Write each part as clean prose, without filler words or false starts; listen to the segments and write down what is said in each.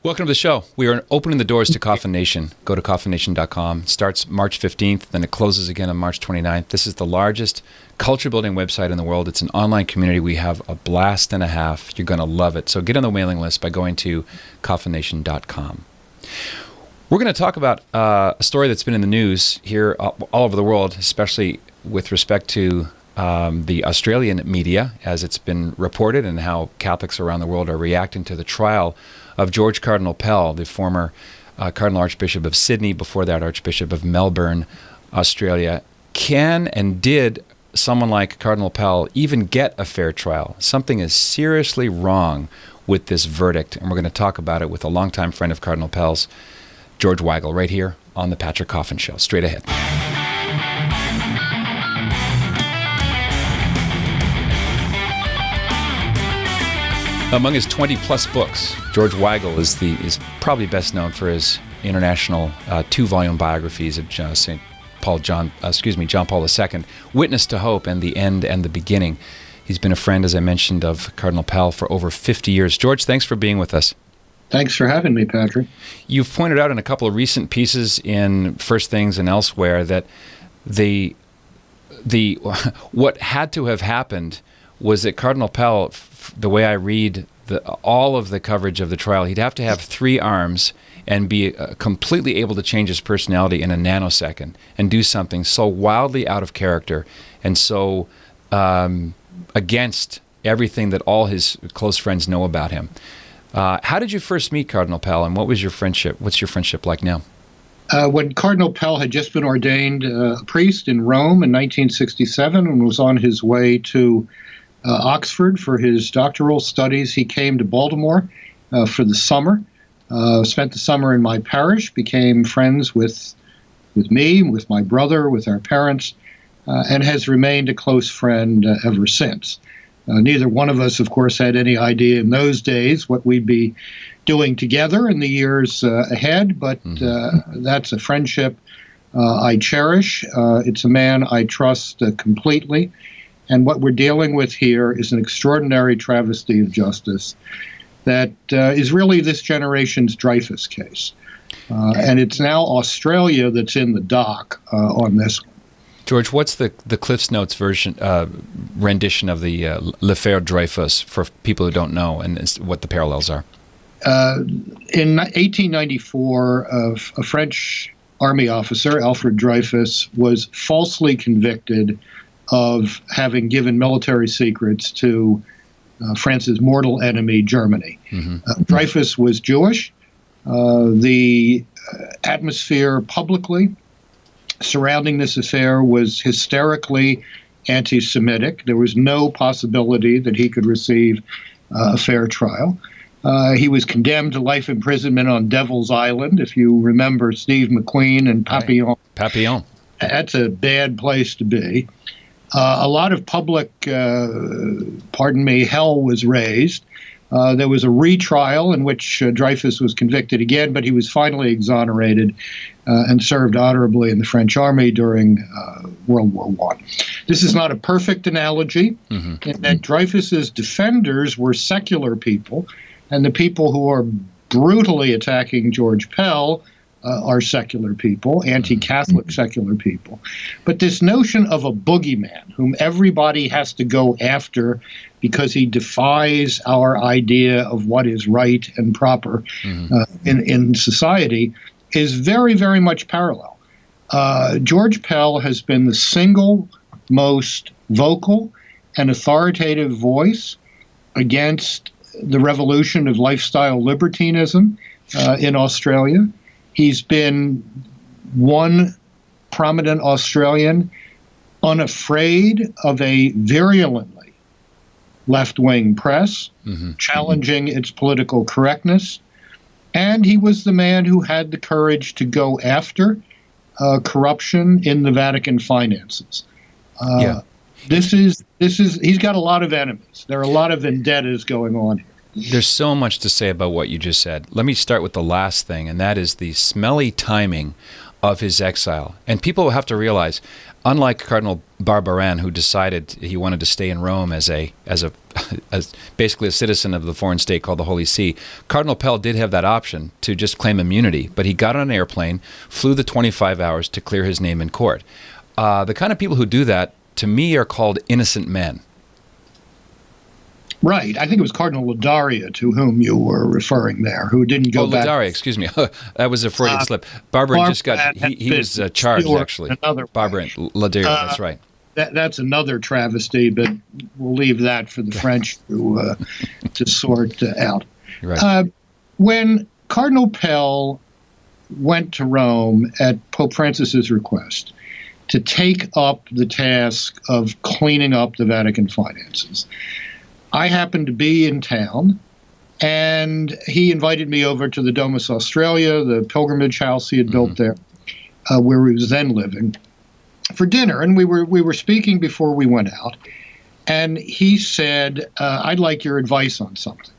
Welcome to the show. We are opening the doors to Coffin Nation. Go to coffin.nation.com. It starts March 15th, then it closes again on March 29th. This is the largest culture-building website in the world. It's an online community. We have a blast and a half. You're going to love it. So get on the mailing list by going to coffin.nation.com. We're going to talk about a story that's been in the news here all over the world, especially with respect to the Australian media, as it's been reported, and how Catholics around the world are reacting to the trial of George Cardinal Pell, the former Cardinal Archbishop of Sydney, before that Archbishop of Melbourne, Australia. Can and did someone like Cardinal Pell even get a fair trial? Something is seriously wrong with this verdict, and we're going to talk about it with a longtime friend of Cardinal Pell's, George Weigel, right here on The Patrick Coffin Show. Straight ahead. Among his 20-plus books, George Weigel is probably best known for his international two-volume biographies of John Paul II, Witness to Hope and The End and the Beginning. He's been a friend, as I mentioned, of Cardinal Pell for over 50 years. George, thanks for being with us. Thanks for having me, Patrick. You've pointed out in a couple of recent pieces in First Things and elsewhere that what had to have happened was that Cardinal Pell, the way I read all of the coverage of the trial, he'd have to have three arms and be completely able to change his personality in a nanosecond and do something so wildly out of character and so against everything that all his close friends know about him. How did you first meet Cardinal Pell, and what was your friendship? What's your friendship like now? When Cardinal Pell had just been ordained a priest in Rome in 1967 and was on his way to Oxford for his doctoral studies, he came to Baltimore for the summer, spent the summer in my parish, became friends with me, with my brother, with our parents, and has remained a close friend ever since. Neither one of us, of course, had any idea in those days what we'd be doing together in the years ahead, but that's a friendship I cherish. It's a man I trust completely. And what we're dealing with here is an extraordinary travesty of justice that is really this generation's Dreyfus case. And it's now Australia that's in the dock on this one. George, what's the Cliff's Notes rendition of the l'affaire Dreyfus for people who don't know, and what the parallels are? In 1894, a French army officer, Alfred Dreyfus, was falsely convicted of having given military secrets to France's mortal enemy, Germany. Dreyfus was Jewish. The atmosphere publicly surrounding this affair was hysterically anti-Semitic. There was no possibility that he could receive a fair trial. He was condemned to life imprisonment on Devil's Island. If you remember Steve McQueen and Papillon. Right. Papillon. That's a bad place to be. A lot of public, hell was raised. There was a retrial in which Dreyfus was convicted again, but he was finally exonerated and served honorably in the French army during World War I. This is not a perfect analogy, in that Dreyfus's defenders were secular people, and the people who are brutally attacking George Pell are secular people, anti-Catholic secular people. But this notion of a boogeyman whom everybody has to go after because he defies our idea of what is right and proper in society is very, very much parallel. George Pell has been the single most vocal and authoritative voice against the revolution of lifestyle libertinism in Australia. He's been one prominent Australian unafraid of a virulently left-wing press, challenging its political correctness. And he was the man who had the courage to go after corruption in the Vatican finances. He's got a lot of enemies. There are a lot of vendettas going on here. There's so much to say about what you just said. Let me start with the last thing, and that is the smelly timing of his exile. And people have to realize, unlike Cardinal Barbarin, who decided he wanted to stay in Rome as basically a citizen of the foreign state called the Holy See, Cardinal Pell did have that option to just claim immunity, but he got on an airplane, flew the 25 hours to clear his name in court. The kind of people who do that, to me, are called innocent men. Right. I think it was Cardinal Ladaria to whom you were referring there, who didn't go back. Oh, Ladaria, excuse me. That was a Freudian slip. Barbarin just got, he was charged, actually. Barbarin, Ladaria, that's right. That's another travesty, but we'll leave that for the French to sort out. Right. When Cardinal Pell went to Rome at Pope Francis's request to take up the task of cleaning up the Vatican finances, I happened to be in town, and he invited me over to the Domus Australia, the pilgrimage house he had built there, where he was then living, for dinner. And we were speaking before we went out, and he said, "I'd like your advice on something.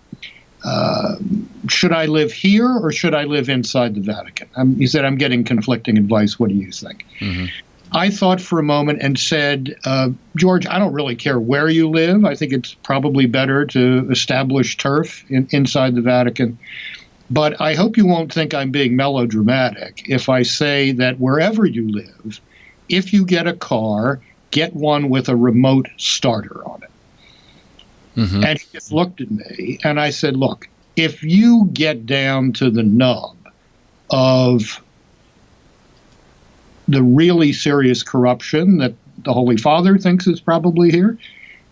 Should I live here or should I live inside the Vatican?" He said, "I'm getting conflicting advice. What do you think?" Mm-hmm. I thought for a moment and said, "George, I don't really care where you live. I think it's probably better to establish turf inside the Vatican. But I hope you won't think I'm being melodramatic if I say that wherever you live, if you get a car, get one with a remote starter on it." Mm-hmm. And he just looked at me, and I said, "Look, if you get down to the nub of the really serious corruption that the Holy Father thinks is probably here,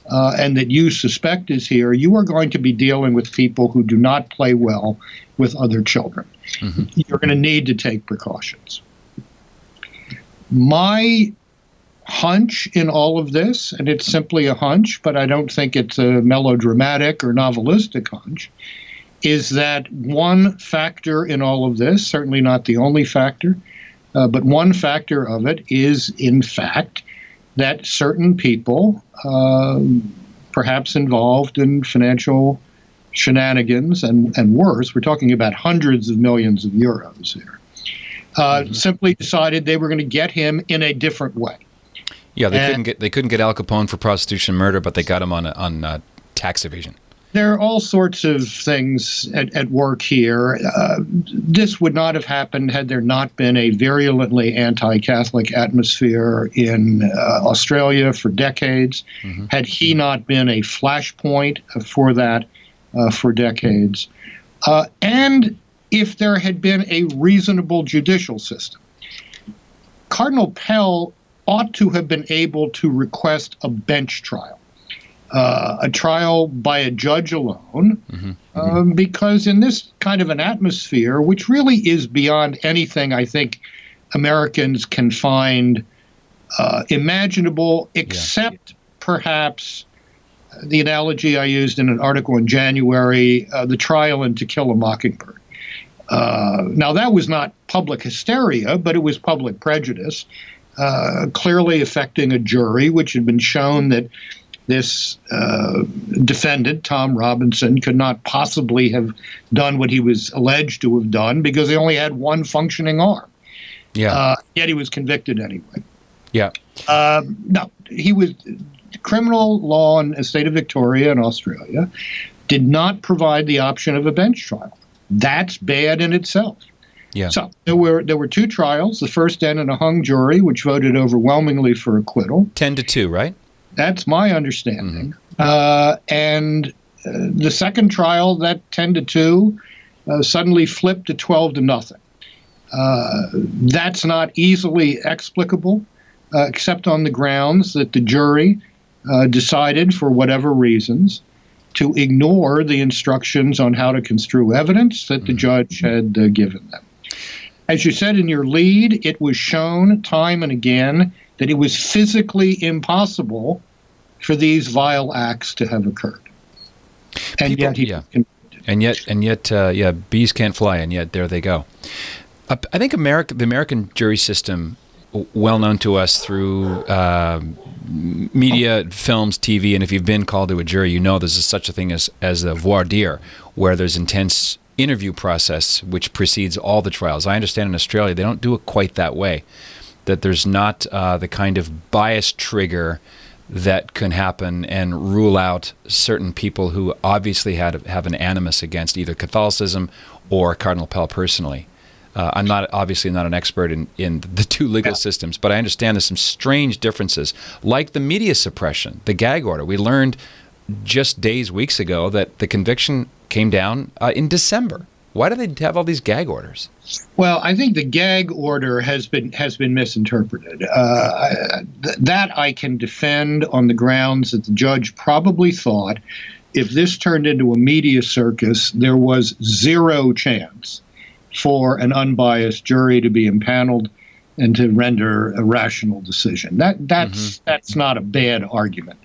and that you suspect is here, you are going to be dealing with people who do not play well with other children. Mm-hmm. You're going to need to take precautions." My hunch in all of this, and it's simply a hunch, but I don't think it's a melodramatic or novelistic hunch, is that one factor in all of this, certainly not the only factor, but one factor of it is, in fact, that certain people, perhaps involved in financial shenanigans and worse, we're talking about hundreds of millions of euros here, simply decided they were going to get him in a different way. Yeah, they couldn't get Al Capone for prostitution and murder, but they got him on tax evasion. There are all sorts of things at work here. This would not have happened had there not been a virulently anti-Catholic atmosphere in Australia for decades, had he not been a flashpoint for that for decades, and if there had been a reasonable judicial system. Cardinal Pell ought to have been able to request. A bench trial. A trial by a judge alone, because in this kind of an atmosphere, which really is beyond anything I think Americans can find imaginable, except perhaps the analogy I used in an article in January, the trial in To Kill a Mockingbird. Now, that was not public hysteria, but it was public prejudice, clearly affecting a jury, which had been shown that this defendant, Tom Robinson, could not possibly have done what he was alleged to have done because he only had one functioning arm. Yeah. Yet he was convicted anyway. Yeah. No, he was criminal law in the state of Victoria in Australia did not provide the option of a bench trial. That's bad in itself. Yeah. So there were two trials. The first end in a hung jury, which voted overwhelmingly for acquittal. 10-2, right? That's my understanding. And the second trial, that 10-2, suddenly flipped to 12-0. That's not easily explicable, except on the grounds that the jury decided, for whatever reasons, to ignore the instructions on how to construe evidence that the judge had given them. As you said in your lead, it was shown time and again that it was physically impossible for these vile acts to have occurred. And yet he was convicted. And yet, bees can't fly, and yet there they go. I think the American jury system, well known to us through media, films, TV, and if you've been called to a jury, you know there's such a thing as a voir dire, where there's intense interview process which precedes all the trials. I understand in Australia they don't do it quite that way, that there's not the kind of bias trigger that can happen and rule out certain people who obviously have an animus against either Catholicism or Cardinal Pell personally. I'm obviously not an expert in the two legal systems, but I understand there's some strange differences, like the media suppression, the gag order. We learned just weeks ago that the conviction came down in December. Why do they have all these gag orders? Well, I think the gag order has been misinterpreted. That I can defend on the grounds that the judge probably thought if this turned into a media circus, there was zero chance for an unbiased jury to be impaneled and to render a rational decision. That's not a bad argument.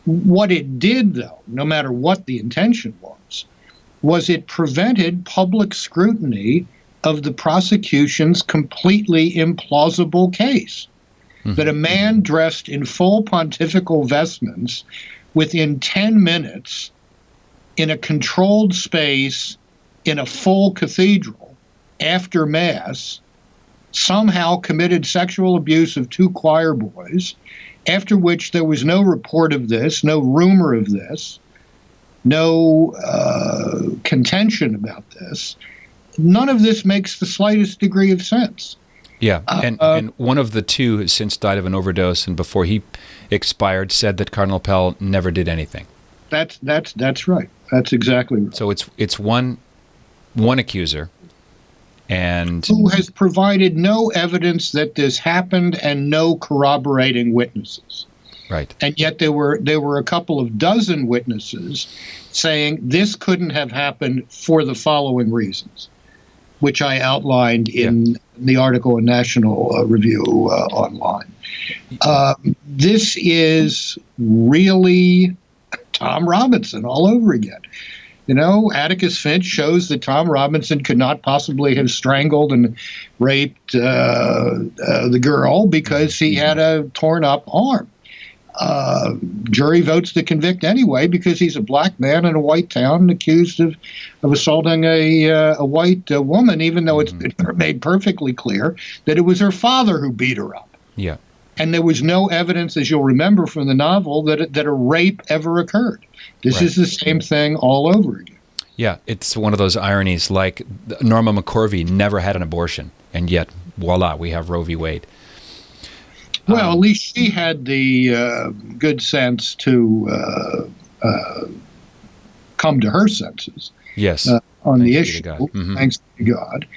What it did, though, no matter what the intention was it prevented public scrutiny of the prosecution's completely implausible case. That a man dressed in full pontifical vestments within 10 minutes in a controlled space in a full cathedral after Mass somehow committed sexual abuse of two choir boys, after which there was no report of this, no rumor of this, no contention about this. None of this makes the slightest degree of sense. Yeah, and one of the two has since died of an overdose, and before he expired said that Cardinal Pell never did anything. That's right. That's exactly right. So it's one accuser, and who has provided no evidence that this happened and no corroborating witnesses. Right. And yet there were a couple of dozen witnesses saying this couldn't have happened for the following reasons, which I outlined in the article in National Review online. This is really Tom Robinson all over again. You know, Atticus Finch shows that Tom Robinson could not possibly have strangled and raped the girl because he had a torn up arm. Jury votes to convict anyway because he's a black man in a white town accused of assaulting a white woman, even though it's been made perfectly clear that it was her father who beat her up. Yeah. And there was no evidence, as you'll remember from the novel, that a rape ever occurred. This is the same thing all over again. Yeah, it's one of those ironies, like Norma McCorvey never had an abortion, and yet, voila, we have Roe v. Wade. Well, at least she had the good sense to come to her senses. Yes, on the issue. Thanks to God.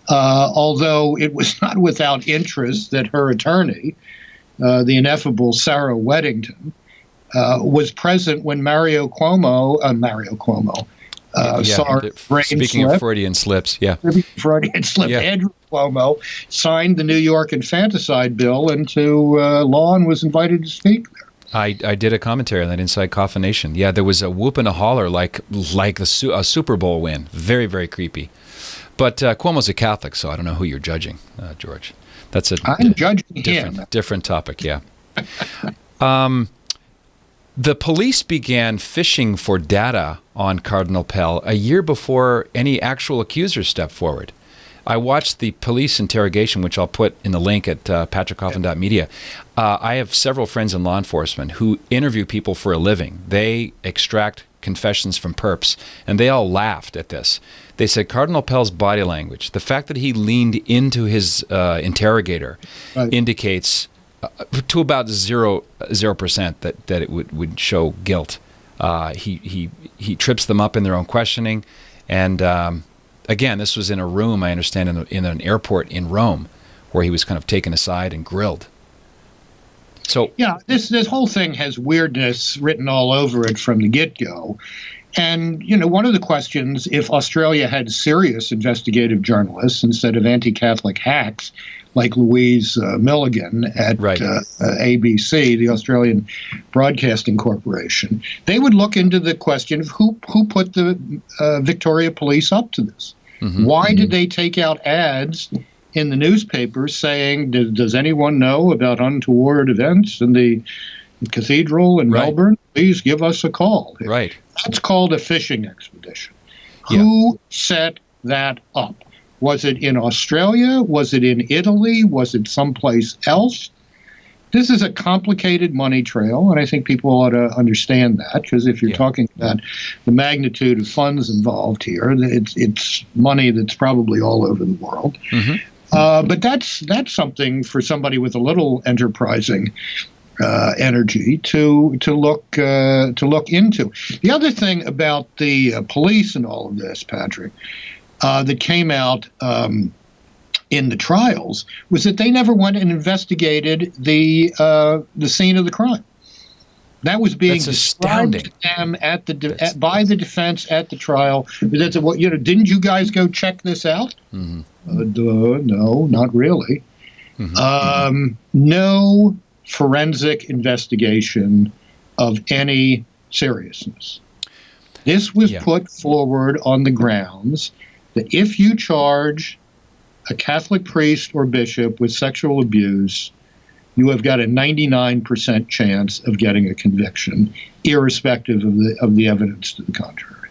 Although it was not without interest that her attorney, the ineffable Sarah Weddington, was present when Mario Cuomo, sorry, speaking of Freudian slips, Andrew Cuomo signed the New York infanticide bill into law and was invited to speak there. I did a commentary on that inside Coffin Nation. Yeah, there was a whoop and a holler like a Super Bowl win. Very, very creepy. But Cuomo's a Catholic, so I don't know who you're judging, George. I'm judging him. Different topic, yeah. The police began fishing for data on Cardinal Pell a year before any actual accusers stepped forward. I watched the police interrogation, which I'll put in the link at patrickcoffin.media. I have several friends in law enforcement who interview people for a living. They extract confessions from perps, and they all laughed at this. They said Cardinal Pell's body language, the fact that he leaned into his interrogator, indicates to about 0% that it would show guilt. He trips them up in their own questioning, and again, this was in a room, I understand, in an airport in Rome, where he was kind of taken aside and grilled. So yeah, this whole thing has weirdness written all over it from the get-go. And, you know, one of the questions, if Australia had serious investigative journalists instead of anti-Catholic hacks like Louise Milligan at ABC, the Australian Broadcasting Corporation, they would look into the question of who put the Victoria Police up to this. Why did they take out ads in the newspapers saying, does anyone know about untoward events in the Cathedral in Melbourne? Please give us a call. Right. That's called a fishing expedition. Who set that up? Was it in Australia? Was it in Italy? Was it someplace else? This is a complicated money trail, and I think people ought to understand that, because if you're talking about the magnitude of funds involved here, it's money that's probably all over the world. But that's something for somebody with a little enterprising energy to look into. The other thing about the police and all of this, Patrick, that came out in the trials was that they never went and investigated the scene of the crime. That was being described to them by the defense at the trial. That's what didn't you guys go check this out? No, not really. No forensic investigation of any seriousness. This was put forward on the grounds that if you charge a Catholic priest or bishop with sexual abuse, you have got a 99% chance of getting a conviction, irrespective of the evidence to the contrary.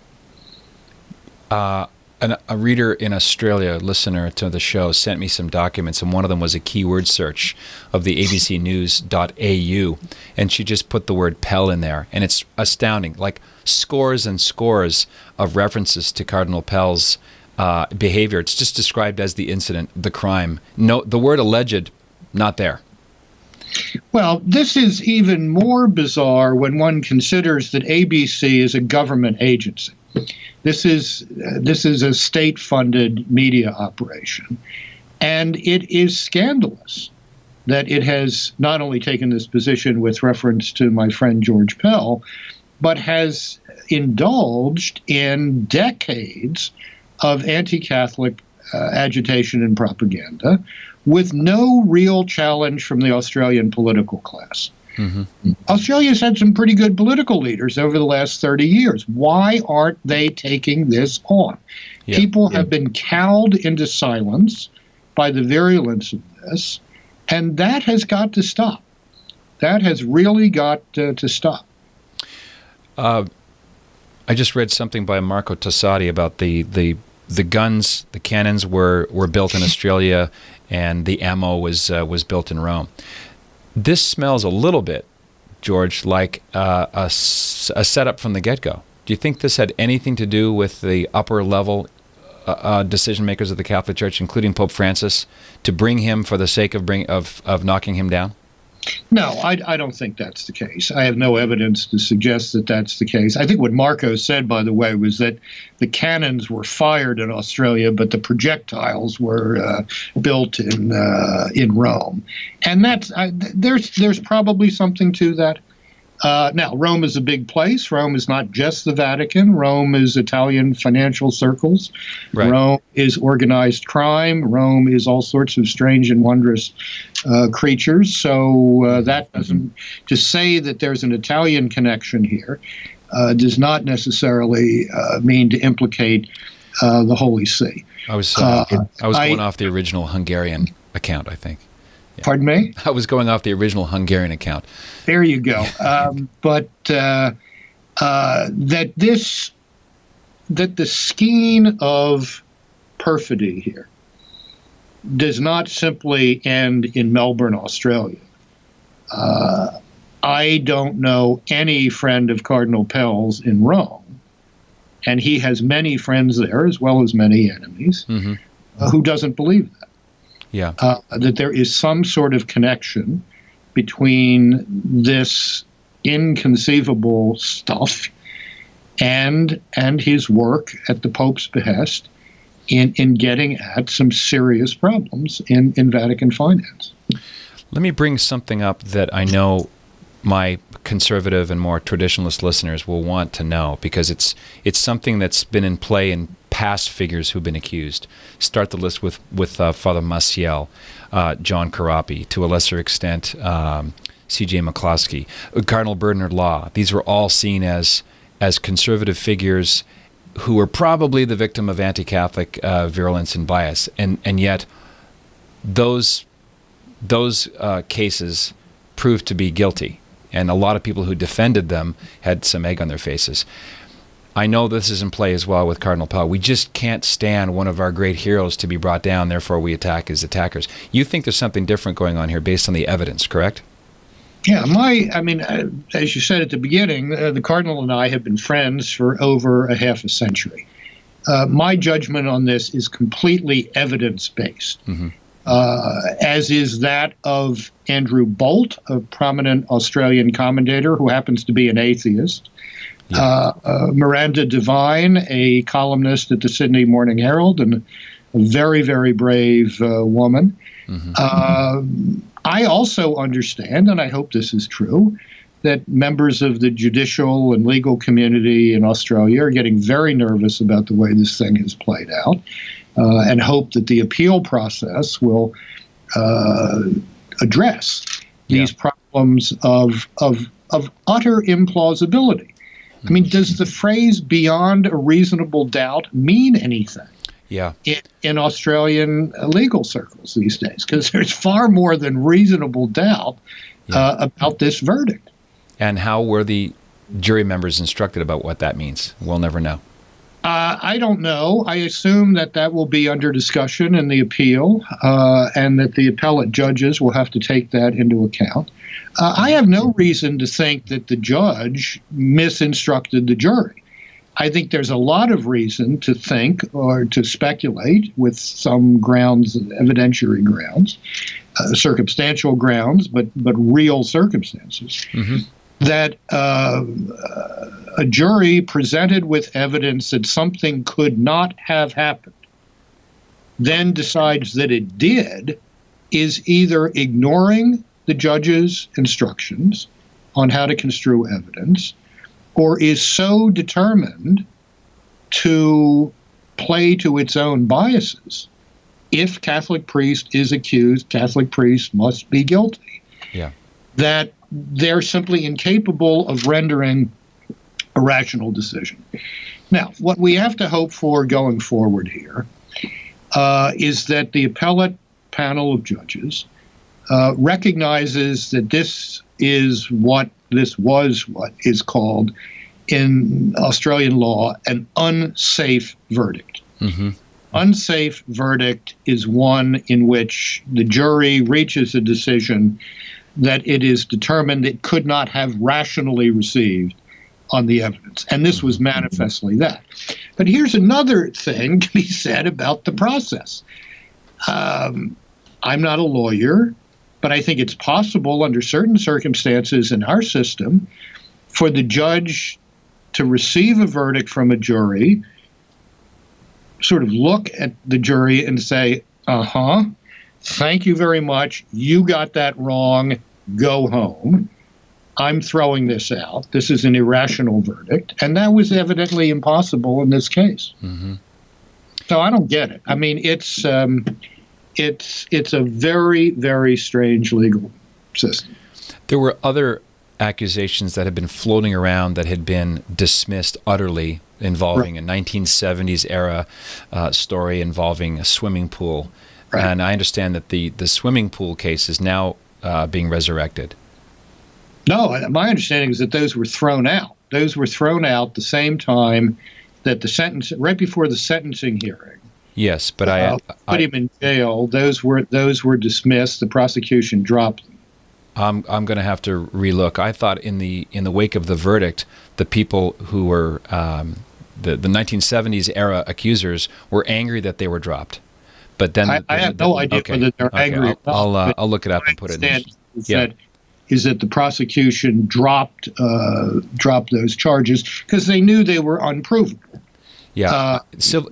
A reader in Australia, listener to the show, sent me some documents, and one of them was a keyword search of the abcnews.au, and she just put the word Pell in there, and it's astounding, like scores and scores of references to Cardinal Pell's behavior. It's just described as the incident, the crime. No, the word alleged, not there. Well, this is even more bizarre when one considers that ABC is a government agency. This is a state-funded media operation, and it is scandalous that it has not only taken this position with reference to my friend George Pell, but has indulged in decades of anti-Catholic agitation and propaganda with no real challenge from the Australian political class. Australia's had some pretty good political leaders over the last 30 years. Why aren't they taking this on? People have been cowed into silence by the virulence of this, and that has got to stop. That has really got to stop. I just read something by Marco Tassati about the guns, the cannons were built in Australia, and the ammo was built in Rome. This smells a little bit, George, like a setup from the get-go. Do you think this had anything to do with the upper level decision makers of the Catholic Church, including Pope Francis, to bring him for the sake of knocking him down? No, I don't think that's the case. I have no evidence to suggest that that's the case. I think what Marco said, by the way, was that the cannons were fired in Australia, but the projectiles were built in Rome, and that's there's probably something to that. Now, Rome is a big place. Rome is not just the Vatican. Rome is Italian financial circles. Right. Rome is organized crime. Rome is all sorts of strange and wondrous creatures. So that doesn't, to say that there's an Italian connection here does not necessarily mean to implicate the Holy See. I was going off the original Hungarian account, I think. Yeah. Pardon me? I was going off the original Hungarian account. There you go. But that the skein of perfidy here does not simply end in Melbourne, Australia. I don't know any friend of Cardinal Pell's in Rome, and he has many friends there as well as many enemies, who doesn't believe that. Yeah, that there is some sort of connection between this inconceivable stuff and his work at the Pope's behest in getting at some serious problems in Vatican finance. Let me bring something up that I know my conservative and more traditionalist listeners will want to know, because it's something that's been in play in past figures who've been accused. Start the list with Father Maciel, John Carapi, to a lesser extent C.J. McCloskey, Cardinal Bernard Law. These were all seen as conservative figures who were probably the victim of anti-Catholic virulence and bias, and yet those cases proved to be guilty, and a lot of people who defended them had some egg on their faces. I know this is in play as well with Cardinal Pell. We just can't stand one of our great heroes to be brought down, therefore we attack his attackers. You think there's something different going on here based on the evidence, correct? Yeah, as you said at the beginning, the Cardinal and I have been friends for over a half a century. My judgment on this is completely evidence-based, as is that of Andrew Bolt, a prominent Australian commentator who happens to be an atheist. Yeah. Miranda Devine, a columnist at the Sydney Morning Herald and a very, very brave woman. I also understand, and I hope this is true, that members of the judicial and legal community in Australia are getting very nervous about the way this thing has played out, and hope that the appeal process will address these problems of utter implausibility. I mean, does the phrase beyond a reasonable doubt mean anything? Yeah. In Australian legal circles these days, because there's far more than reasonable doubt about this verdict. And how were the jury members instructed about what that means? We'll never know. I don't know. I assume that will be under discussion in the appeal, and that the appellate judges will have to take that into account. I have no reason to think that the judge misinstructed the jury. I think there's a lot of reason to think or to speculate with some grounds, evidentiary grounds, circumstantial grounds, but real circumstances, that a jury presented with evidence that something could not have happened, then decides that it did, is either ignoring the judge's instructions on how to construe evidence, or is so determined to play to its own biases. If Catholic priest is accused, Catholic priest must be guilty. Yeah. That they're simply incapable of rendering a rational decision. Now, what we have to hope for going forward here is that the appellate panel of judges recognizes that this was what is called in Australian law an unsafe verdict. Unsafe verdict is one in which the jury reaches a decision that it is determined it could not have rationally received on the evidence. And this was manifestly that. But here's another thing to be said about the process. I'm not a lawyer, but I think it's possible under certain circumstances in our system for the judge to receive a verdict from a jury, sort of look at the jury and say, thank you very much. You got that wrong. Go home. I'm throwing this out. This is an irrational verdict. And that was evidently impossible in this case. So I don't get it. I mean, it's a very, very strange legal system. There were other accusations that had been floating around that had been dismissed utterly, involving a 1970s era story involving a swimming pool. And I understand that the swimming pool case is now being resurrected. No, my understanding is that those were thrown out. Those were thrown out the same time that the sentence, right before the sentencing hearing. Yes, but I put him in jail. Those were dismissed. The prosecution dropped them. I'm going to have to relook. I thought in the wake of the verdict, the people who were the 1970s era accusers were angry that they were dropped. But then I have no idea whether they're angry. I'll look it up and put it in. Is that the prosecution dropped those charges because they knew they were unprovable. Yeah, it's civil.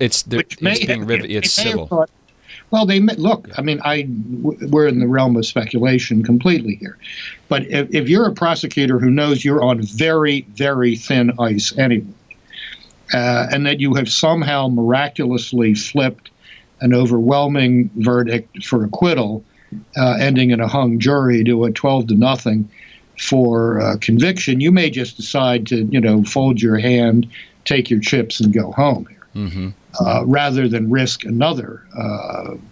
Well, look. I mean, we're in the realm of speculation completely here. But if you're a prosecutor who knows you're on very, very thin ice anyway, and that you have somehow miraculously flipped an overwhelming verdict for acquittal, ending in a hung jury to a 12-0 for conviction, you may just decide to, fold your hand, take your chips, and go home here, rather than risk another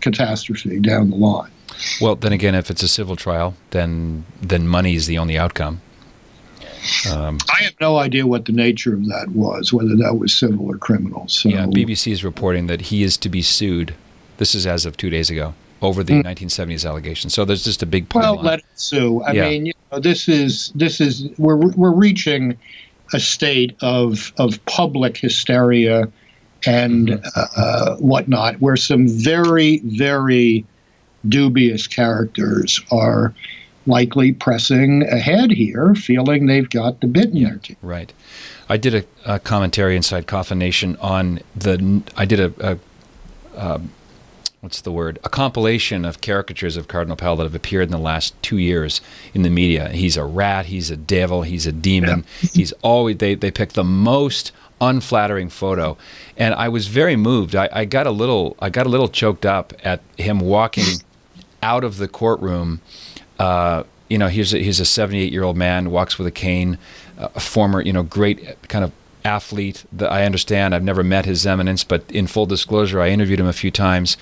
catastrophe down the line. Well, then again, if it's a civil trial, then money is the only outcome. I have no idea what the nature of that was, whether that was civil or criminal. So, yeah, BBC is reporting that he is to be sued. This is as of 2 days ago, over the 1970s allegations. So there's just a big pile well, let it sue. I mean, this is we're reaching a state of public hysteria and whatnot, where some very, very dubious characters are likely pressing ahead here, feeling they've got the bit in their teeth. Right. I did a commentary inside Coffin Nation on I did a a compilation of caricatures of Cardinal Pell that have appeared in the last 2 years in the media. He's a rat, he's a devil, he's a demon. Yeah. He's always, they pick the most unflattering photo. And I was very moved. I got a little choked up at him walking out of the courtroom. He's a 78-year-old man, walks with a cane, a former, great kind of athlete that I understand. I've never met His Eminence, but in full disclosure, I interviewed him a few times.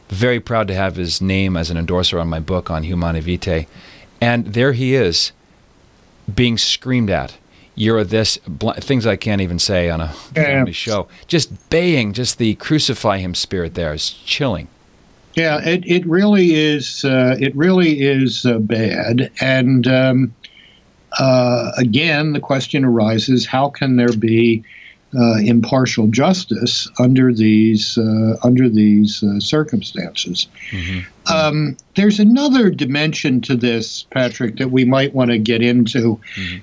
Very proud to have his name as an endorser on my book on Humanae Vitae. And there he is, being screamed at. You're this, things I can't even say on a family show. Just baying, just the crucify him spirit there is chilling. Yeah, it really is. It really is bad. And again, the question arises: how can there be impartial justice under these circumstances? Mm-hmm. There's another dimension to this, Patrick, that we might want to get into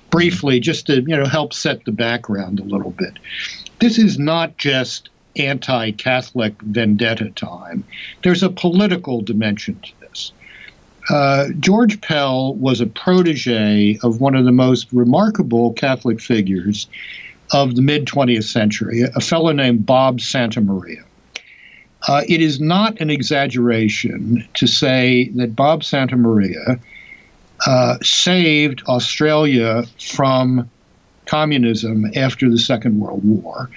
briefly, just to help set the background a little bit. This is not just anti-Catholic vendetta time. There's a political dimension to this. George Pell was a protege of one of the most remarkable Catholic figures of the mid-20th century, a fellow named Bob Santamaria. It is not an exaggeration to say that Bob Santamaria saved Australia from communism after the Second World War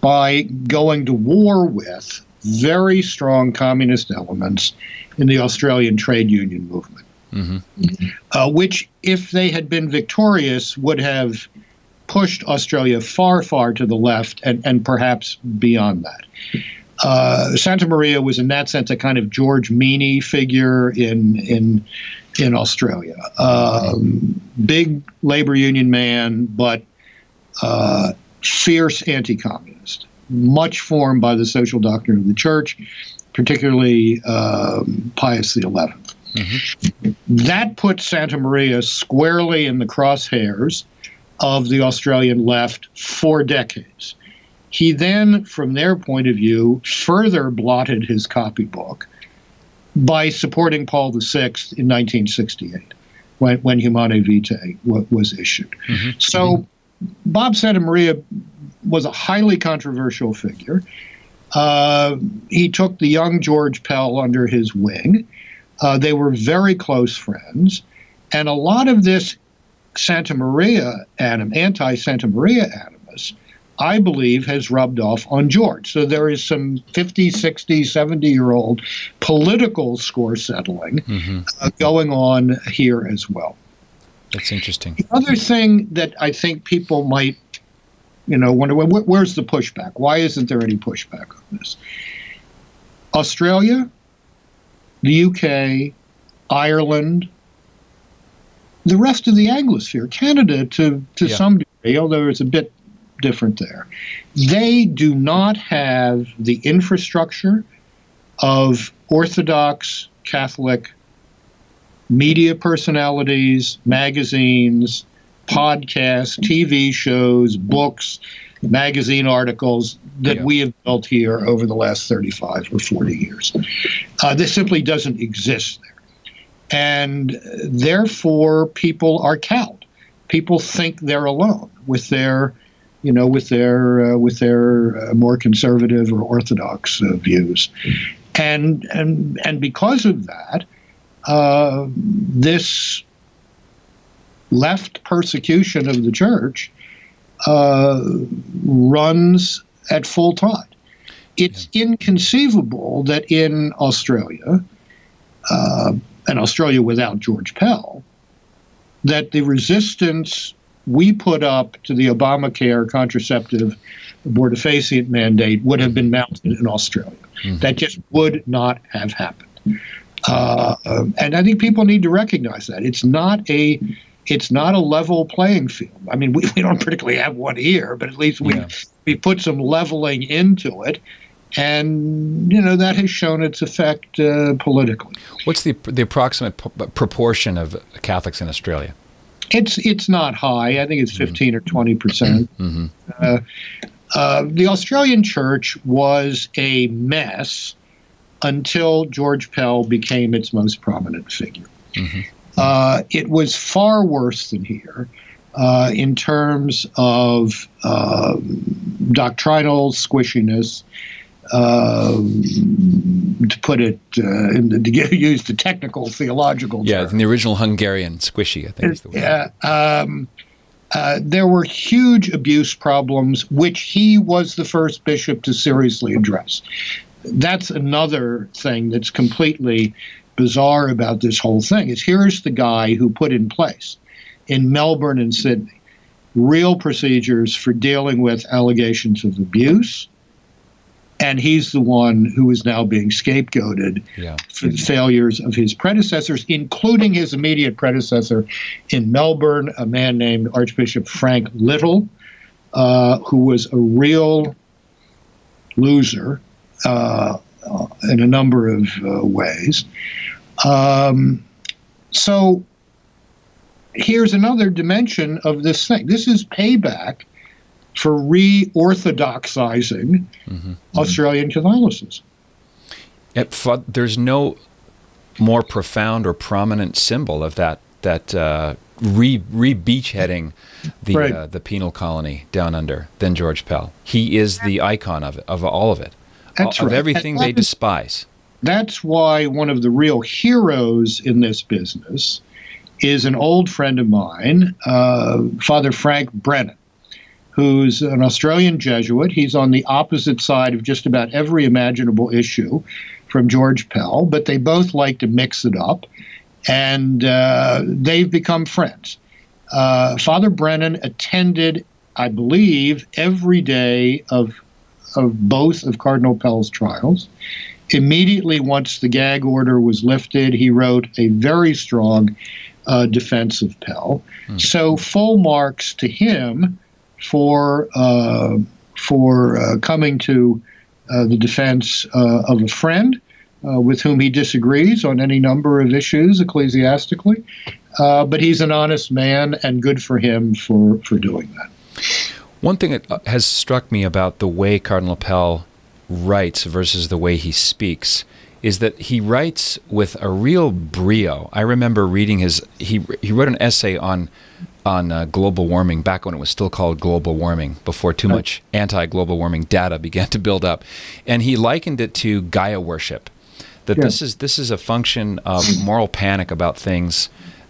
by going to war with very strong communist elements in the Australian trade union movement, which, if they had been victorious, would have pushed Australia far, far to the left and perhaps beyond that. Santamaria was, in that sense, a kind of George Meany figure in Australia. Big labor union man, but fierce anti-communist, much formed by the social doctrine of the Church, particularly Pius XI. Mm-hmm. That put Santamaria squarely in the crosshairs of the Australian left for decades. He then, from their point of view, further blotted his copybook by supporting Paul VI in 1968, when Humanae Vitae was issued. Mm-hmm. So Bob Santamaria was a highly controversial figure. He took the young George Pell under his wing. They were very close friends. And a lot of this anti-Santamaria animus, I believe, has rubbed off on George. So there is some 50, 60, 70-year-old political score settling going on here as well. That's interesting. The other thing that I think people might, wonder, where's the pushback? Why isn't there any pushback on this? Australia, the UK, Ireland, the rest of the Anglosphere, Canada to some degree, although it's a bit different there, they do not have the infrastructure of Orthodox Catholic media personalities, magazines, podcasts, TV shows, books, magazine articles that we have built here over the last 35 or 40 years. This simply doesn't exist there. And therefore, people are cowed. People think they're alone with their more conservative or orthodox views. And because of that, this left persecution of the church runs at full tide. It's inconceivable that in Australia, and Australia without George Pell, that the resistance we put up to the Obamacare contraceptive abortifacient mandate would have been mounted in Australia. That just would not have happened. And I think people need to recognize that it's not a level playing field. I mean, we don't particularly have one here, but at least we put some leveling into it, and that has shown its effect politically. What's the approximate proportion of Catholics in Australia? It's not high. I think it's 15 or 20%. The Australian Church was a mess until George Pell became its most prominent figure. It was far worse than here in terms of doctrinal squishiness, to put it, to use the technical theological term. Yeah, in the original Hungarian, squishy, I think is the word. There were huge abuse problems, which he was the first bishop to seriously address. That's another thing that's completely bizarre about this whole thing, is here's the guy who put in place in Melbourne and Sydney real procedures for dealing with allegations of abuse, and he's the one who is now being scapegoated for the failures of his predecessors, including his immediate predecessor in Melbourne, a man named Archbishop Frank Little, who was a real loser in a number of ways. So here's another dimension of this thing. This is payback for re-orthodoxizing Australian Catholicism. There's no more profound or prominent symbol of that re-beachheading the penal colony down under than George Pell. He is the icon of all of it, of everything they despise. That's why one of the real heroes in this business is an old friend of mine, Father Frank Brennan, who's an Australian Jesuit. He's on the opposite side of just about every imaginable issue from George Pell, but they both like to mix it up, and they've become friends. Father Brennan attended, I believe, every day of both of Cardinal Pell's trials. Immediately once the gag order was lifted, he wrote a very strong defense of Pell. So full marks to him for coming to the defense of a friend with whom he disagrees on any number of issues ecclesiastically. But he's an honest man, and good for him for doing that. One thing that has struck me about the way Cardinal Pell writes versus the way he speaks is that he writes with a real brio. I remember reading he wrote an essay on global warming back when it was still called global warming, before too much anti-global warming data began to build up, and he likened it to Gaia worship. That this is a function of moral panic about things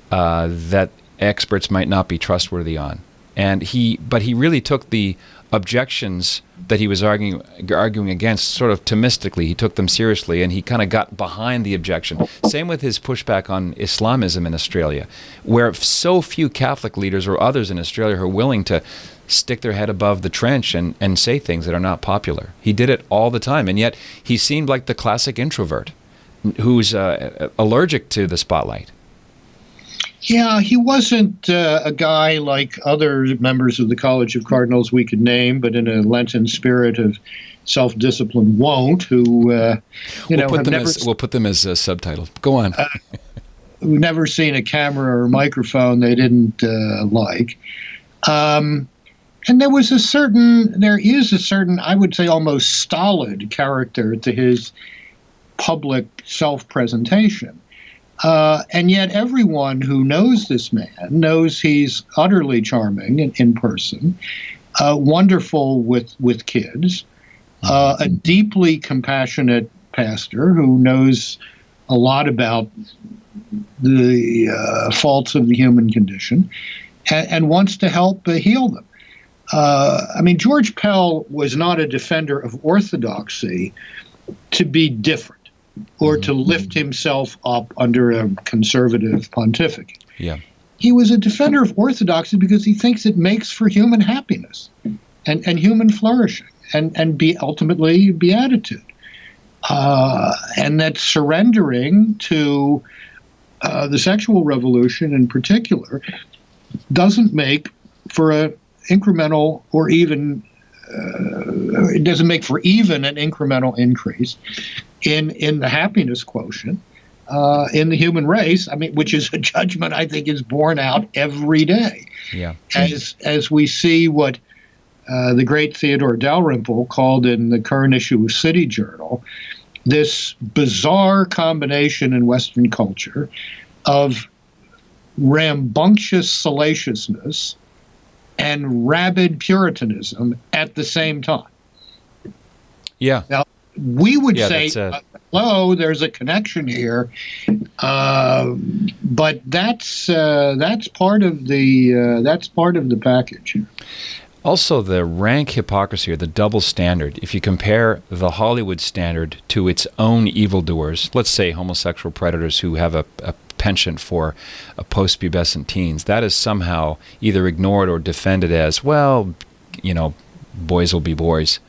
that experts might not be trustworthy on, but he really took the objections that he was arguing against sort of Thomistically. He took them seriously, and he kind of got behind the objection. Same with his pushback on Islamism in Australia, where so few Catholic leaders or others in Australia are willing to stick their head above the trench and say things that are not popular. He did it all the time, and yet he seemed like the classic introvert who's allergic to the spotlight. Yeah, he wasn't a guy like other members of the College of Cardinals we could name, but in a Lenten spirit of self-discipline won't, who, we'll put them as subtitles. Go on. Who've never seen a camera or microphone they didn't like. And there is a certain, I would say, almost stolid character to his public self-presentation. And yet everyone who knows this man knows he's utterly charming in person, wonderful with kids, a deeply compassionate pastor who knows a lot about the faults of the human condition and wants to help heal them. George Pell was not a defender of orthodoxy to be different or to lift himself up under a conservative pontificate. Yeah. he was a defender of orthodoxy because he thinks it makes for human happiness and human flourishing and ultimately beatitude. And that surrendering to the sexual revolution in particular doesn't make for an incremental or even it doesn't make for even an incremental increase in the happiness quotient in the human race. I mean, which is a judgment I think is borne out every day. Yeah. As we see what the great Theodore Dalrymple called in the current issue of City Journal, this bizarre combination in Western culture of rambunctious salaciousness and rabid Puritanism at the same time. Yeah. Now, we would say, hello, there's a connection here, but that's part of the package here. Also, the rank hypocrisy or the double standard, if you compare the Hollywood standard to its own evildoers, let's say homosexual predators who have a penchant for post-pubescent teens, that is somehow either ignored or defended as, well, you know, boys will be boys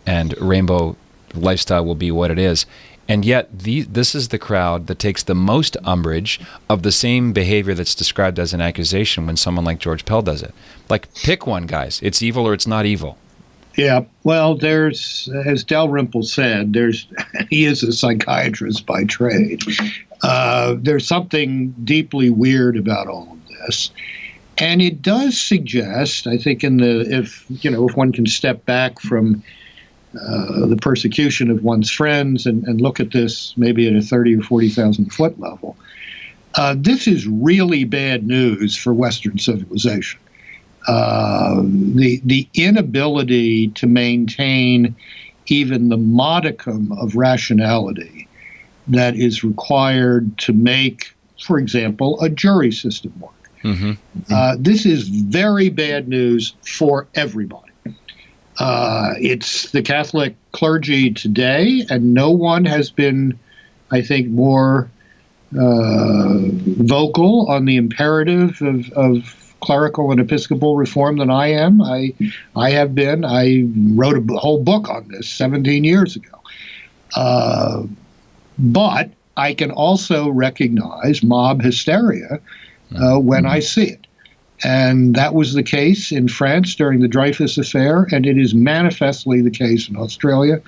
and rainbow lifestyle will be what it is. And yet, this is the crowd that takes the most umbrage of the same behavior that's described as an accusation when someone like George Pell does it. Like, pick one, guys. It's evil or it's not evil. Yeah, well, there's, as Dalrymple said, he is a psychiatrist by trade. There's something deeply weird about all of this. And it does suggest, I think, if one can step back from the persecution of one's friends and look at this maybe at a 30 or 40,000 foot level, this is really bad news for Western civilization. The inability to maintain even the modicum of rationality that is required to make, for example, a jury system work. Mm-hmm. This is very bad news for everybody. It's the Catholic clergy today, and no one has been, I think, more vocal on the imperative of clerical and episcopal reform than I am. I have been. I wrote a whole book on this 17 years ago. But I can also recognize mob hysteria when I see it. And that was the case in France during the Dreyfus affair, and it is manifestly the case in Australia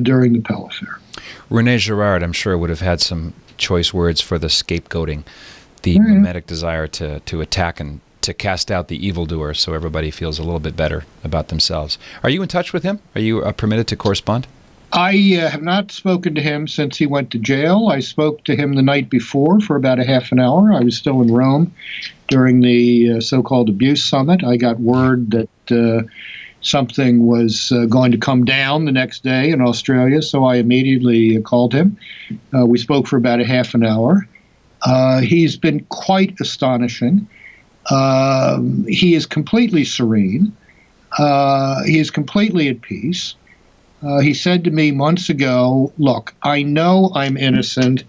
during the Pell affair. René Girard, I'm sure, would have had some choice words for the scapegoating, the mimetic desire to attack and to cast out the evildoer so everybody feels a little bit better about themselves. Are you in touch with him? Are you permitted to correspond? I have not spoken to him since he went to jail. I spoke to him the night before for about a half an hour. I was still in Rome during the so-called abuse summit. I got word that something was going to come down the next day in Australia, so I immediately called him. We spoke for about a half an hour. He's been quite astonishing. He is completely serene. He is completely at peace. He said to me months ago, look, I know I'm innocent,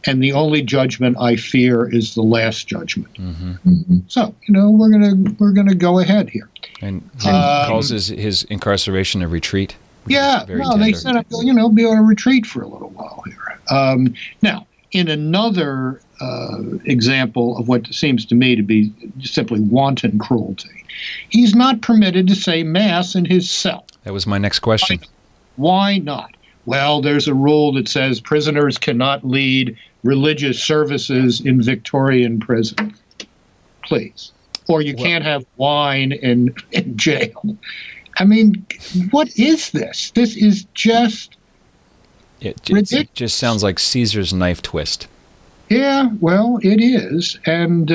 and the only judgment I fear is the last judgment. Mm-hmm. Mm-hmm. So, we're gonna go ahead here. And calls his incarceration a retreat. Yeah, no, they said, be on a retreat for a little while here. Now, in another example of what seems to me to be simply wanton cruelty, he's not permitted to say Mass in his cell. That was my next question. Why not? Well, there's a rule that says prisoners cannot lead religious services in Victorian prison. Please. Or you can't have wine in jail. I mean, what is this? This is just ridiculous. It just sounds like Caesar's knife twist. Yeah, well, it is. And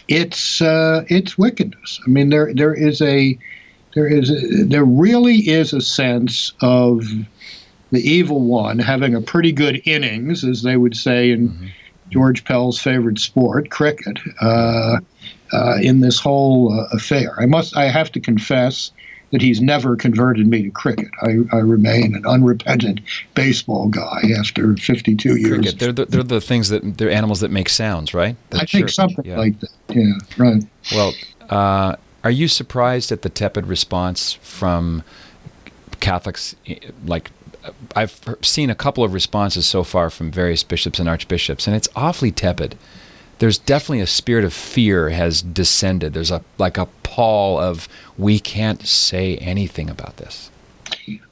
it's wickedness. I mean, there really is a sense of the evil one having a pretty good innings, as they would say in George Pell's favorite sport, cricket, in this whole affair. I have to confess that he's never converted me to cricket. I remain an unrepentant baseball guy after 52 years. Cricket. They're the things they're animals that make sounds, right? I think something like that. Yeah, right. Well, are you surprised at the tepid response from Catholics? Like, I've seen a couple of responses so far from various bishops and archbishops, and it's awfully tepid. There's definitely a spirit of fear has descended. There's a pall of, we can't say anything about this.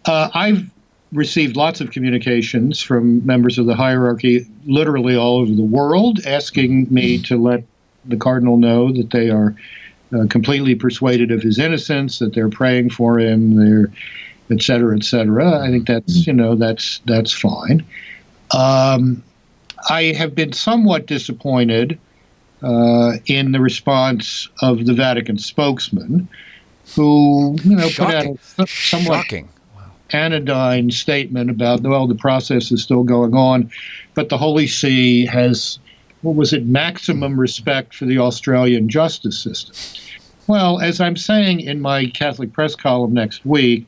I've received lots of communications from members of the hierarchy literally all over the world asking me to let the cardinal know that they are completely persuaded of his innocence, that they're praying for him, they're et cetera, et cetera. I think that's fine. I have been somewhat disappointed in the response of the Vatican spokesman, who put out a somewhat anodyne statement about, well, the process is still going on, but the Holy See has, maximum respect for the Australian justice system. Well, as I'm saying in my Catholic Press column next week,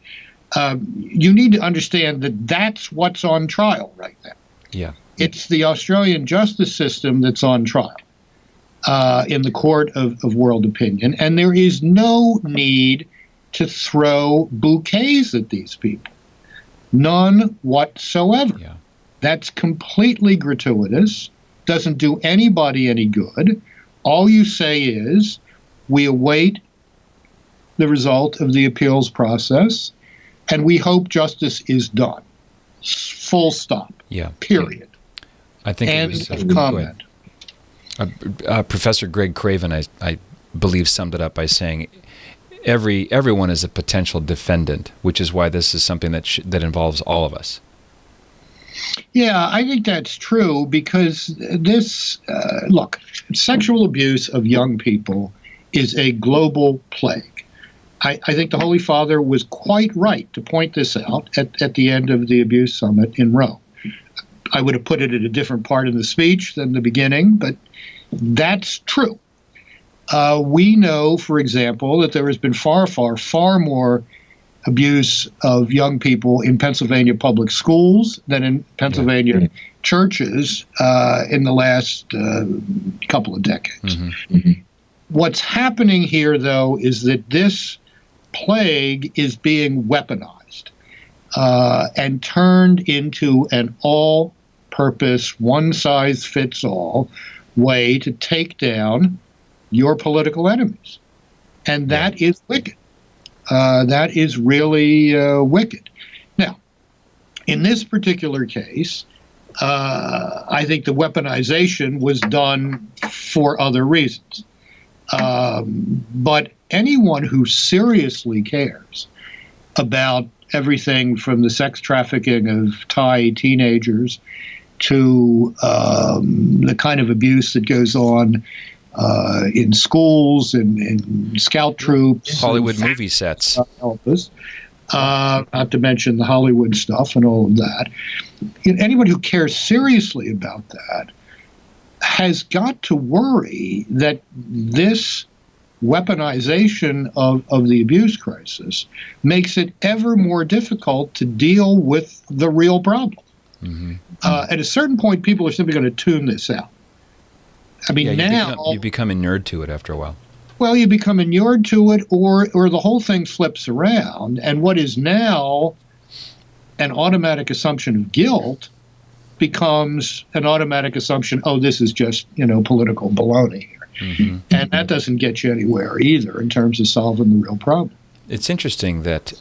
you need to understand that that's what's on trial right now. Yeah. It's the Australian justice system that's on trial in the court of world opinion, and there is no need to throw bouquets at these people. None whatsoever. Yeah. That's completely gratuitous, doesn't do anybody any good. All you say is, we await the result of the appeals process, and we hope justice is done. Full stop. Yeah. Period. I think End it was of comment. Professor Greg Craven, I believe, summed it up by saying, everyone is a potential defendant, which is why this is something that involves all of us. Yeah, I think that's true because this, look, sexual abuse of young people is a global plague. I think the Holy Father was quite right to point this out at the end of the abuse summit in Rome. I would have put it at a different part in the speech than the beginning, but that's true. We know, for example, that there has been far, far, far more abuse of young people in Pennsylvania public schools than in Pennsylvania churches in the last couple of decades. Mm-hmm. Mm-hmm. What's happening here, though, is that this plague is being weaponized and turned into an all-purpose, one-size-fits-all way to take down your political enemies. And that is wicked. That is really wicked. Now, in this particular case, I think the weaponization was done for other reasons. But anyone who seriously cares about everything from the sex trafficking of Thai teenagers to the kind of abuse that goes on in schools and in scout troops, Hollywood movie sets, not to mention the Hollywood stuff and all of that. Anyone who cares seriously about that has got to worry that this weaponization of the abuse crisis makes it ever more difficult to deal with the real problem. Mm-hmm. At a certain point, people are simply going to tune this out. I mean, you become inured to it after a while. Well, you become inured to it, or the whole thing flips around, and what is now an automatic assumption of guilt becomes an automatic assumption, oh, this is just, political baloney here. Mm-hmm. And that doesn't get you anywhere either in terms of solving the real problem. It's interesting that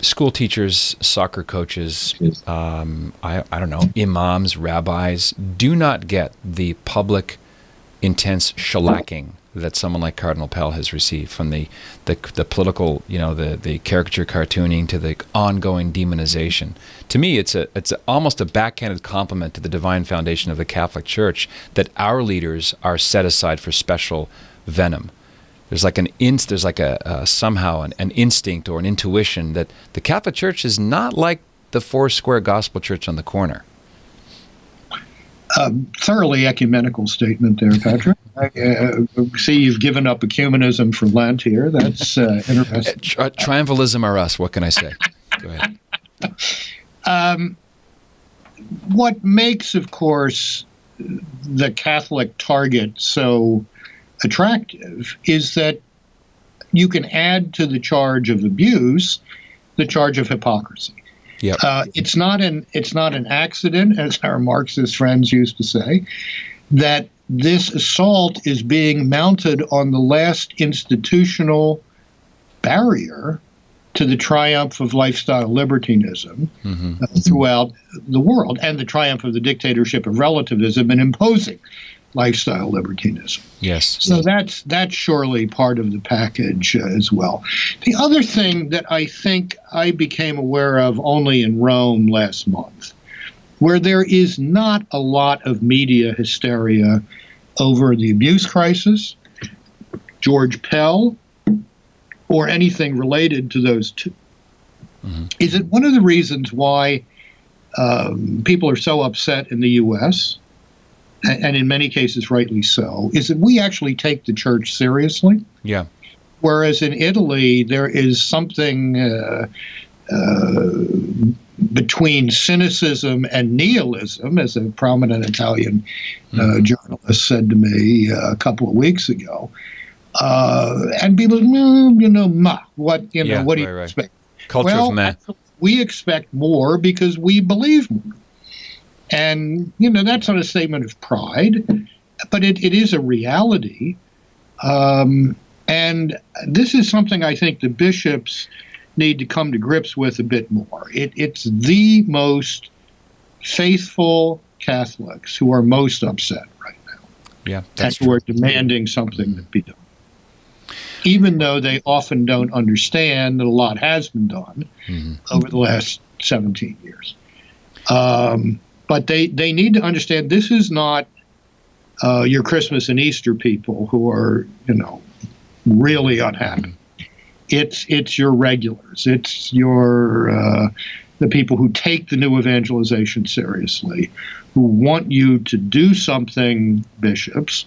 school teachers, soccer coaches, I don't know, imams, rabbis do not get the public intense shellacking that someone like Cardinal Pell has received, from the political, the caricature cartooning to the ongoing demonization. To me, it's almost a backhanded compliment to the divine foundation of the Catholic Church that our leaders are set aside for special venom. There's like somehow an instinct or an intuition that the Catholic Church is not like the Foursquare Gospel Church on the corner. Thoroughly ecumenical statement there, Patrick. I see you've given up ecumenism for Lent here. That's interesting. Triumphalism are us. What can I say? Go ahead. What makes, of course, the Catholic target so attractive is that you can add to the charge of abuse the charge of hypocrisy. Yep. It's not an accident, as our Marxist friends used to say, that this assault is being mounted on the last institutional barrier to the triumph of lifestyle libertinism throughout the world, and the triumph of the dictatorship of relativism in imposing lifestyle libertinism. Yes. So that's surely part of the package as well. The other thing that I think I became aware of only in Rome last month, where there is not a lot of media hysteria over the abuse crisis, George Pell, or anything related to those two, is that one of the reasons why people are so upset in the U.S., and in many cases rightly so, is that we actually take the church seriously. Yeah. Whereas in Italy, there is something between cynicism and nihilism, as a prominent Italian journalist said to me a couple of weeks ago. And people, what do you expect? Culture of man. We expect more because we believe more. And, that's not a statement of pride, but it is a reality. And this is something I think the bishops need to come to grips with a bit more. It's the most faithful Catholics who are most upset right now. Yeah, and who are demanding something that be done. Even though they often don't understand that a lot has been done over the last 17 years. But they need to understand this is not your Christmas and Easter people who are, really unhappy. It's your regulars. It's your the people who take the new evangelization seriously, who want you to do something, bishops,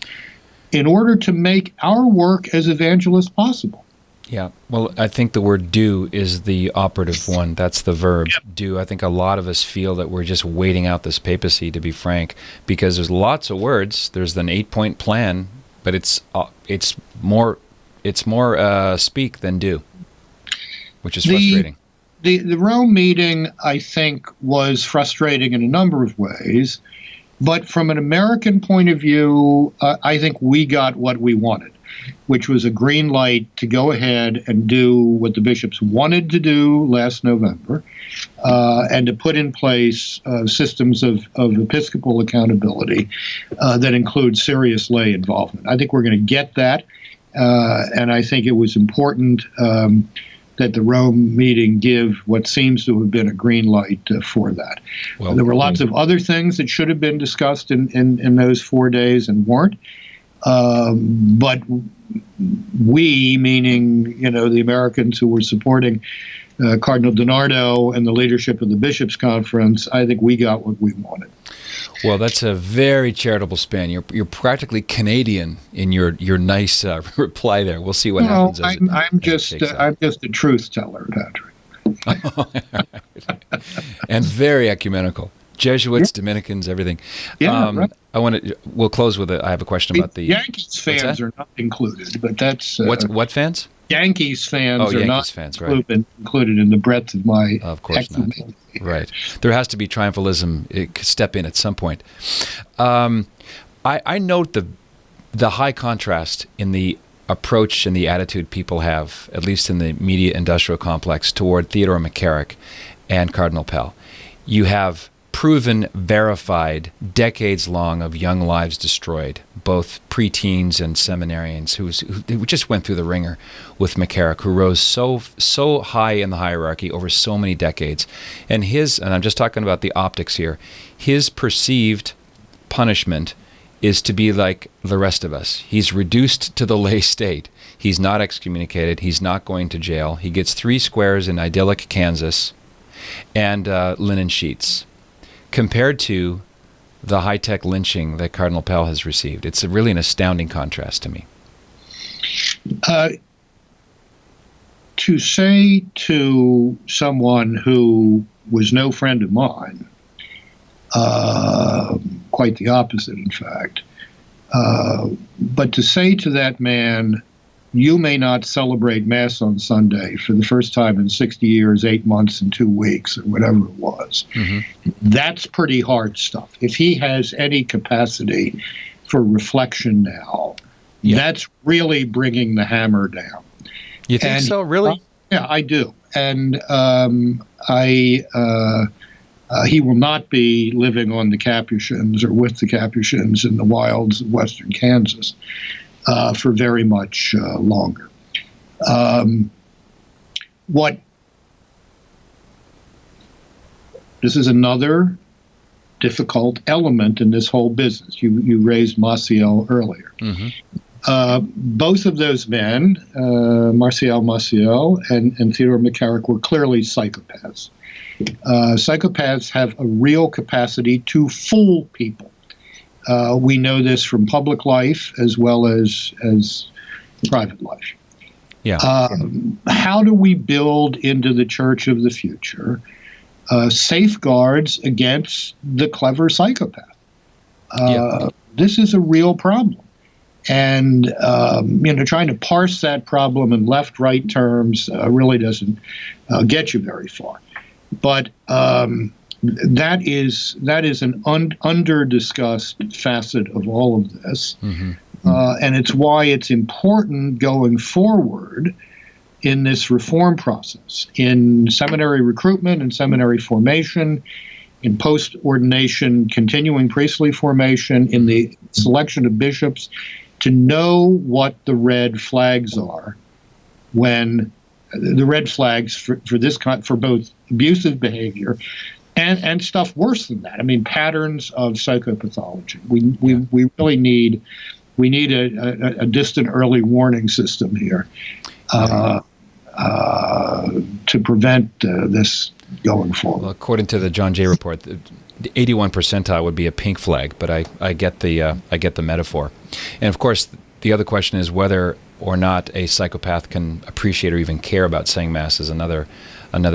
in order to make our work as evangelists possible. Yeah. Well, I think the word do is the operative one. That's the verb, do. I think a lot of us feel that we're just waiting out this papacy, to be frank, because there's lots of words. There's an 8-point plan, but it's more speak than do, which is frustrating. The Rome meeting, I think, was frustrating in a number of ways, but from an American point of view, I think we got what we wanted, which was a green light to go ahead and do what the bishops wanted to do last November, and to put in place systems of episcopal accountability that include serious lay involvement. I think we're going to get that, and I think it was important that the Rome meeting give what seems to have been a green light for that. Well, there were lots of other things that should have been discussed in those 4 days and weren't. But we, meaning, the Americans who were supporting Cardinal DiNardo and the leadership of the Bishops' Conference, I think we got what we wanted. Well, that's a very charitable spin. You're practically Canadian in your nice reply there. We'll see what happens. I'm just a truth teller, Patrick. And very ecumenical. Jesuits, Dominicans, everything. Yeah, right. We'll close with I have a question about the Yankees fans are not included, but that's what fans? Yankees fans are not included in the breadth of my. Of course not. Right. There has to be triumphalism step in at some point. I note the high contrast in the approach and the attitude people have, at least in the media industrial complex, toward Theodore McCarrick and Cardinal Pell. You have proven, verified, decades long of young lives destroyed, both preteens and seminarians who just went through the ringer with McCarrick, who rose so high in the hierarchy over so many decades. And I'm just talking about the optics here, his perceived punishment is to be like the rest of us. He's reduced to the lay state. He's not excommunicated. He's not going to jail. He gets 3 squares in idyllic Kansas and linen sheets, compared to the high-tech lynching that Cardinal Pell has received. It's really an astounding contrast to me. To say to someone who was no friend of mine, quite the opposite, in fact, but to say to that man, you may not celebrate Mass on Sunday for the first time in 60 years, 8 months, and 2 weeks, or whatever it was, that's pretty hard stuff. If he has any capacity for reflection now, that's really bringing the hammer down. You think so, really? Yeah, I do. And he will not be living on the Capuchins or with the Capuchins in the wilds of western Kansas for very much longer. This is another difficult element in this whole business. You raised Maciel earlier. Both of those men, Martial Maciel and Theodore McCarrick, were clearly psychopaths. Psychopaths have a real capacity to fool people. We know this from public life as well as private life. How do we build into the church of the future safeguards against the clever psychopath? This is a real problem. And, trying to parse that problem in left-right terms really doesn't get you very far. But that is an under-discussed facet of all of this. And it's why it's important going forward in this reform process, in seminary recruitment and seminary formation, in post-ordination continuing priestly formation, in the selection of bishops, to know what the red flags are when the red flags for both abusive behavior and stuff worse than that. I mean, patterns of psychopathology. We really need a distant early warning system here to prevent this going forward. Well, according to the John Jay report, the 81 percentile would be a pink flag, but I get the metaphor. And of course, the other question is whether or not a psychopath can appreciate or even care about saying Mass is another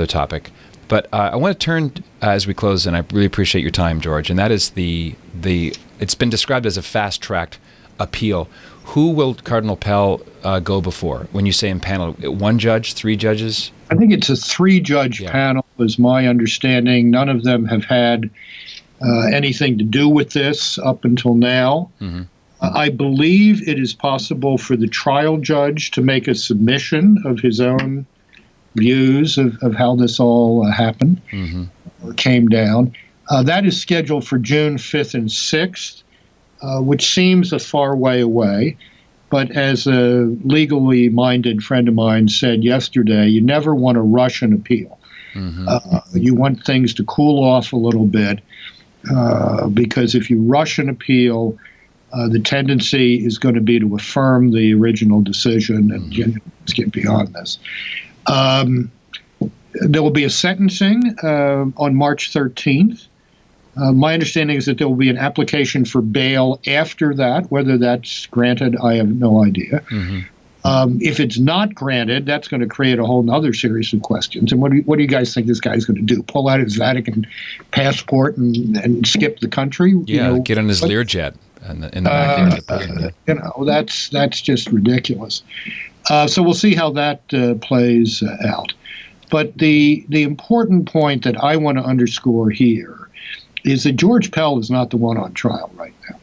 topic. But I want to turn as we close, and I really appreciate your time, George. And that is it's been described as a fast-tracked appeal. Who will Cardinal Pell go before? When you say in panel, 1 judge, 3 judges? I think it's a 3-judge panel, is my understanding. None of them have had anything to do with this up until now. I believe it is possible for the trial judge to make a submission of his own views of how this all happened or came down. That is scheduled for June 5th and 6th, which seems a far way away. But as a legally minded friend of mine said yesterday, you never want to rush an appeal. You want things to cool off a little bit, because if you rush an appeal, the tendency is going to be to affirm the original decision, and let's get beyond this. There will be a sentencing on March 13th. My understanding is that there will be an application for bail after that. Whether that's granted, I have no idea. If it's not granted, that's going to create a whole other series of questions. And what do you guys think this guy's going to do? Pull out his Vatican passport and skip the country? Get on his Learjet in the backyard of the prison. That's just ridiculous. So we'll see how that plays out. But the important point that I want to underscore here is that George Pell is not the one on trial right now.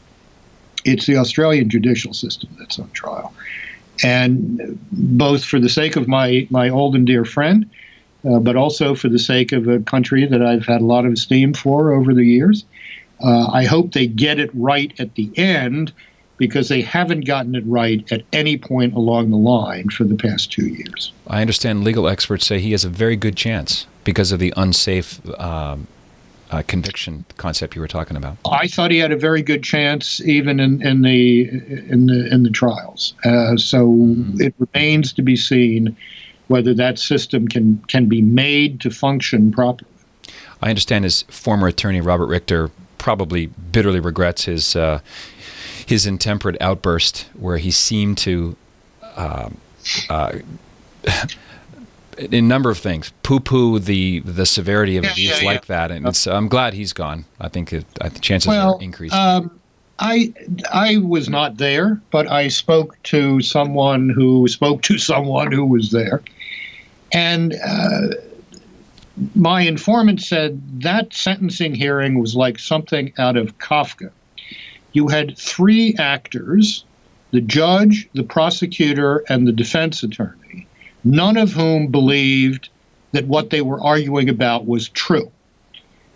It's the Australian judicial system that's on trial. And both for the sake of my old and dear friend, but also for the sake of a country that I've had a lot of esteem for over the years, I hope they get it right at the end, because they haven't gotten it right at any point along the line for the past 2 years. I understand legal experts say he has a very good chance because of the unsafe conviction concept you were talking about. I thought he had a very good chance even in the trials. So it remains to be seen whether that system can be made to function properly. I understand his former attorney Robert Richter probably bitterly regrets his intemperate outburst where he seemed to, in a number of things, poo-poo the severity of abuse like that. And I'm glad he's gone. I think the chances are increased. I was not there, but I spoke to someone who was there. And my informant said that sentencing hearing was like something out of Kafka. You had three actors, the judge, the prosecutor, and the defense attorney, none of whom believed that what they were arguing about was true.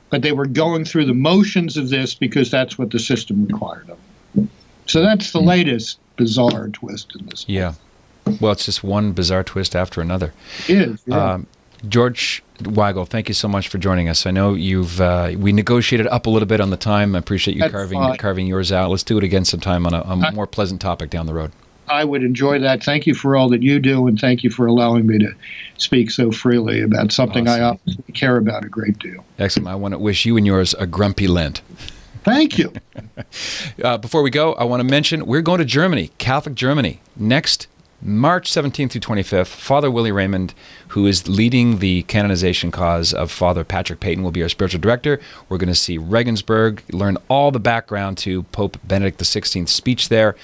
But they were going through the motions of this because that's what the system required of them. So that's the latest bizarre twist in this. Yeah. Well, it's just one bizarre twist after another. It is. Yeah. George Weigel, thank you so much for joining us. I know we negotiated up a little bit on the time. I appreciate you carving yours out. Let's do it again sometime on a more pleasant topic down the road. I would enjoy that. Thank you for all that you do, and thank you for allowing me to speak so freely about something I obviously care about a great deal. Excellent. I want to wish you and yours a grumpy Lent. Thank you. Before we go, I want to mention we're going to Germany, Catholic Germany, next March 17th through 25th. Father Willie Raymond, who is leading the canonization cause of Father Patrick Peyton, will be our spiritual director. We're going to see Regensburg, learn all the background to Pope Benedict XVI's speech there.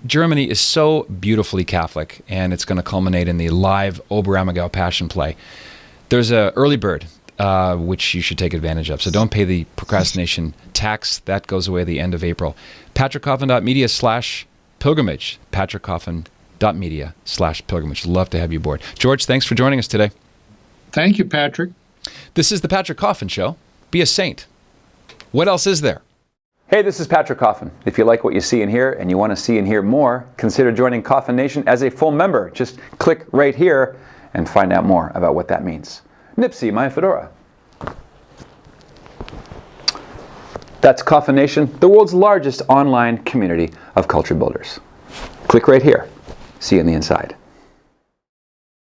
Germany is so beautifully Catholic, and it's going to culminate in the live Oberammergau Passion play. There's an early bird, which you should take advantage of. So don't pay the procrastination tax. That goes away at the end of April. patrickcoffin.media/pilgrimage. patrickcoffin.media/pilgrimage. Love to have you aboard. George, thanks for joining us today. Thank you, Patrick. This is the Patrick Coffin Show. Be a saint. What else is there? Hey, this is Patrick Coffin. If you like what you see and hear and you want to see and hear more, consider joining Coffin Nation as a full member. Just click right here and find out more about what that means. Nipsey, my fedora. That's Coffin Nation, the world's largest online community of culture builders. Click right here. See you on the inside.